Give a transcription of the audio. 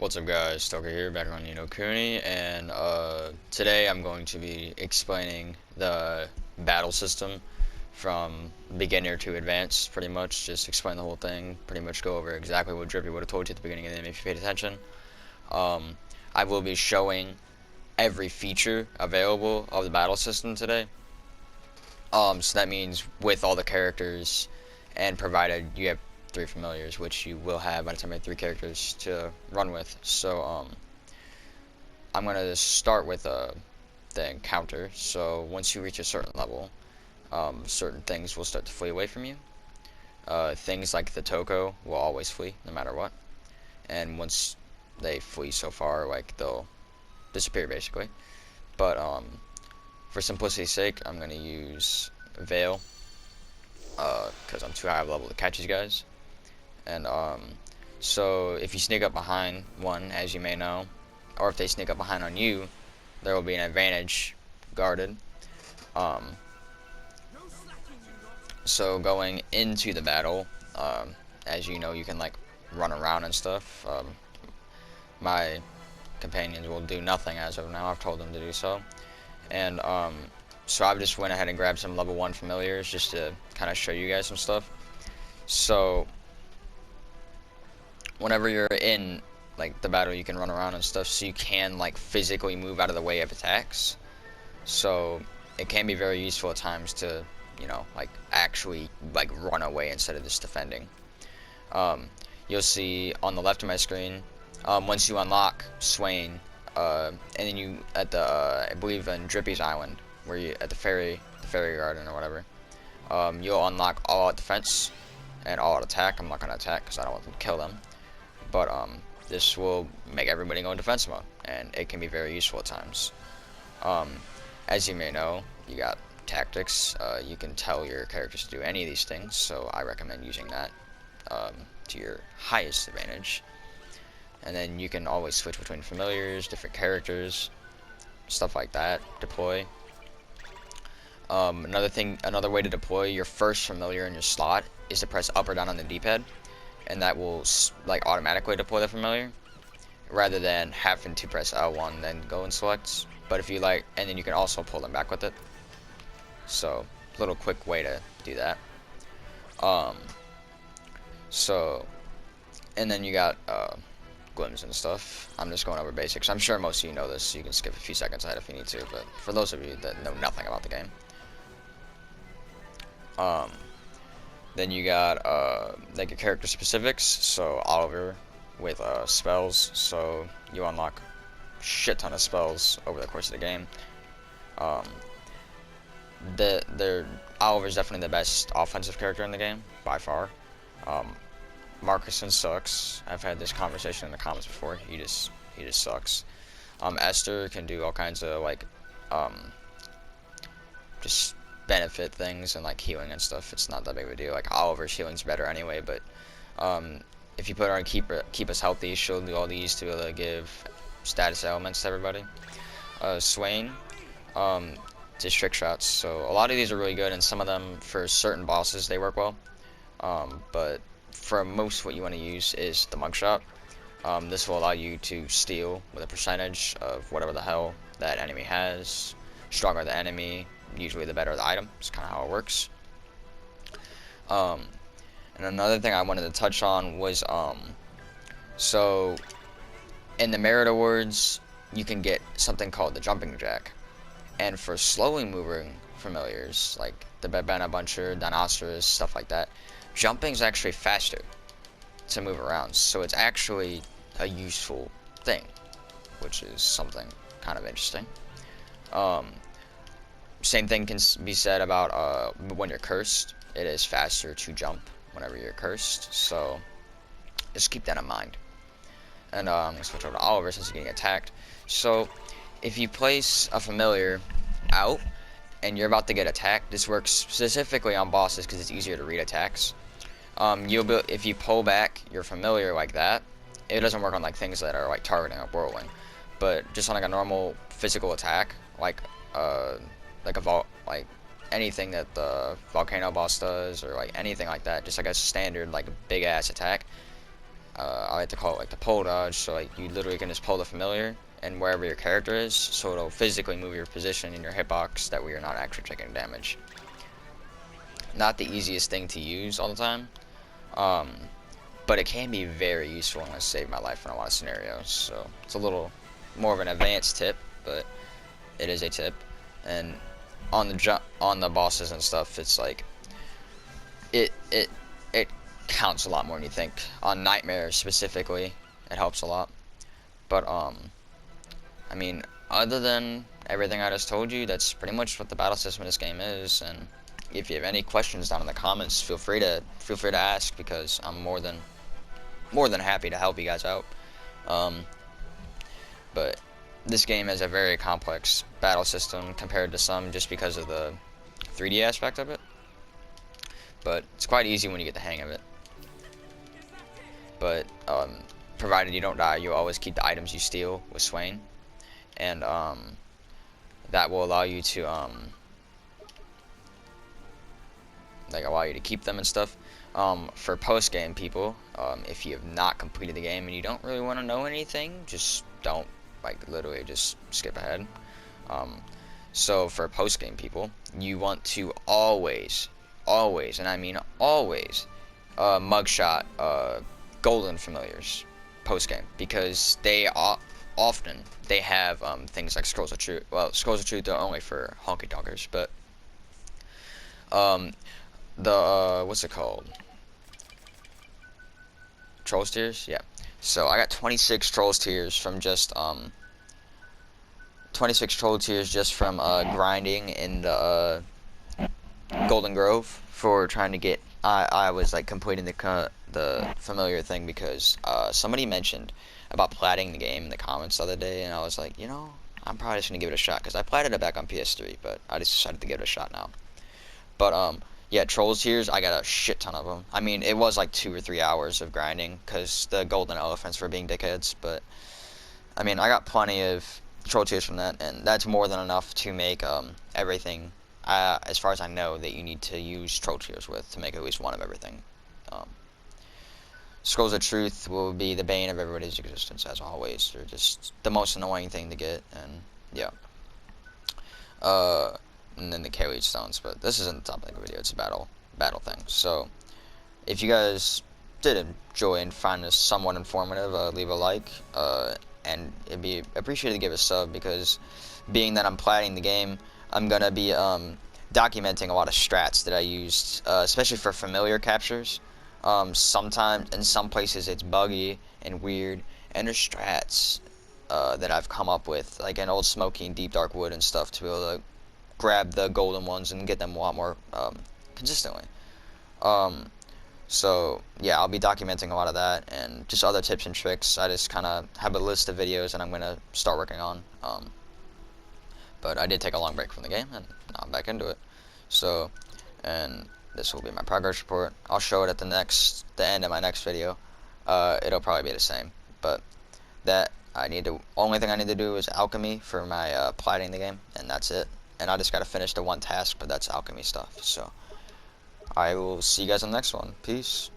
What's up guys, Stoker here, back on Ninokuni, and today I'm going to be explaining the battle system from beginner to advanced, pretty much. Just explain the whole thing, pretty much go over exactly what Drippy would have told you at the beginning of the game if you paid attention. I will be showing every feature available of the battle system today. So that means with all the characters, and provided you have 3 familiars, which you will have by the time you have 3 characters to run with. So I'm gonna start with the encounter. So once you reach a certain level, certain things will start to flee away from you. Things like the Toko will always flee, no matter what. And once they flee so far, like, they'll disappear basically. But for simplicity's sake, I'm gonna use Veil, because I'm too high of level to catch these guys. And so if you sneak up behind one, as you may know, or if they sneak up behind on you, there will be an advantage guarded. So going into the battle, as you know, you can like run around and stuff. My companions will do nothing as of now. I've told them to do so. And so I just went ahead and grabbed some level 1 familiars just to kind of show you guys some stuff. So whenever you're in like the battle, you can run around and stuff, so you can like physically move out of the way of attacks. So it can be very useful at times to, you know, like actually like run away instead of just defending. You'll see on the left of my screen, once you unlock Swain, and then you at the I believe in Drippy's Island, where you at the ferry garden or whatever, you'll unlock all out defense and all out attack. I'm not gonna attack because I don't want them to kill them. But this will make everybody go in defense mode, and it can be very useful at times. As you may know, you got tactics. You can tell your characters to do any of these things, so I recommend using that to your highest advantage. And then you can always switch between familiars, different characters, stuff like that. Deploy. Another way to deploy your first familiar in your slot is to press up or down on the D-pad, and that will like automatically deploy the familiar, rather than having to press L1 then go and select. But if you like, and then you can also pull them back with it. So little quick way to do that. So, and then you got glims and stuff. I'm just going over basics. I'm sure most of you know this, so you can skip a few seconds ahead if you need to, but for those of you that know nothing about the game, then you got like your character specifics. So Oliver with spells, so you unlock a shit ton of spells over the course of the game. Oliver's definitely the best offensive character in the game by far. Marcusson sucks. I've had this conversation in the comments before. He just sucks. Esther can do all kinds of like just benefit things and like healing and stuff. It's not that big of a deal. Like Oliver's healing's better anyway, but if you put her on keep us healthy, she'll do all these to be able to give status elements to everybody. Swain, just trick shots. So a lot of these are really good, and some of them for certain bosses they work well. But for most, what you want to use is the mugshot. This will allow you to steal with a percentage of whatever the hell that enemy has. Stronger the enemy, usually the better the item. It's kind of how it works. And another thing I wanted to touch on was so in the merit awards you can get something called the jumping jack, and for slowly moving familiars like the Babana Buncher, Dinosaurus, stuff like that, jumping is actually faster to move around, so it's actually a useful thing, which is something kind of interesting. Same thing can be said about when you're cursed. It is faster to jump whenever you're cursed, so just keep that in mind. And I'm going to switch over to Oliver since he's getting attacked. So if you place a familiar out and you're about to get attacked, this works specifically on bosses because it's easier to read attacks. If you pull back your familiar like that, it doesn't work on like things that are like targeting a whirlwind, but just on like a normal physical attack, like anything that the volcano boss does, or like anything like that, just like a standard like big ass attack, I like to call it like the pole dodge. So like you literally can just pull the familiar and wherever your character is, so it'll physically move your position in your hitbox that way you're not actually taking damage. Not the easiest thing to use all the time, but it can be very useful and has saved my life in a lot of scenarios. So it's a little more of an advanced tip, but it is a tip. And on the bosses and stuff, it's like it counts a lot more than you think. On nightmares specifically, it helps a lot. But I mean, other than everything I just told you, that's pretty much what the battle system of this game is. And if you have any questions down in the comments, feel free to ask, because I'm more than happy to help you guys out. But this game has a very complex battle system compared to some, just because of the 3D aspect of it. But it's quite easy when you get the hang of it. But provided you don't die, you always keep the items you steal with Swain, and that will allow you to keep them and stuff. For post game people, if you have not completed the game and you don't really want to know anything, just don't, like, literally just skip ahead. So for post game people, you want to always, and I mean always, mugshot golden familiars post game, because they often have things like scrolls of truth. Well, scrolls of truth are only for honky donkers, but the what's it called? Trolls tiers, yeah. So I got 26 trolls tiers from just 26 troll tiers just from grinding in the Golden Grove for trying to get. I was like completing the familiar thing because somebody mentioned about platting the game in the comments the other day, and I was like, you know, I'm probably just gonna give it a shot, because I platted it back on PS3, but I just decided to give it a shot now. But yeah, trolls tiers, I got a shit ton of them. I mean, it was like 2 or 3 hours of grinding because the golden elephants were being dickheads, but I mean, I got plenty of troll tiers from that, and that's more than enough to make everything, as far as I know, that you need to use troll tiers with to make at least one of everything. Scrolls of Truth will be the bane of everybody's existence, as always. They're just the most annoying thing to get, and yeah. And then the K-Lead Stones, but this isn't the topic of the video, it's a battle thing. So, if you guys did enjoy and find this somewhat informative, leave a like, and it'd be appreciated to give a sub, because being that I'm platting the game, I'm gonna be documenting a lot of strats that I used, especially for familiar captures. Sometimes in some places it's buggy and weird, and there's strats that I've come up with, like in Old Smoky and Deep Dark Wood and stuff, to be able to grab the golden ones and get them a lot more consistently. So yeah, I'll be documenting a lot of that and just other tips and tricks. I just kind of have a list of videos and I'm gonna start working on. But I did take a long break from the game, and now I'm back into it. So, and this will be my progress report. I'll show it at the end of my next video. It'll probably be the same, but only thing I need to do is alchemy for my platting the game, and that's it. And I just gotta finish the one task, but that's alchemy stuff. So I will see you guys on the next one. Peace.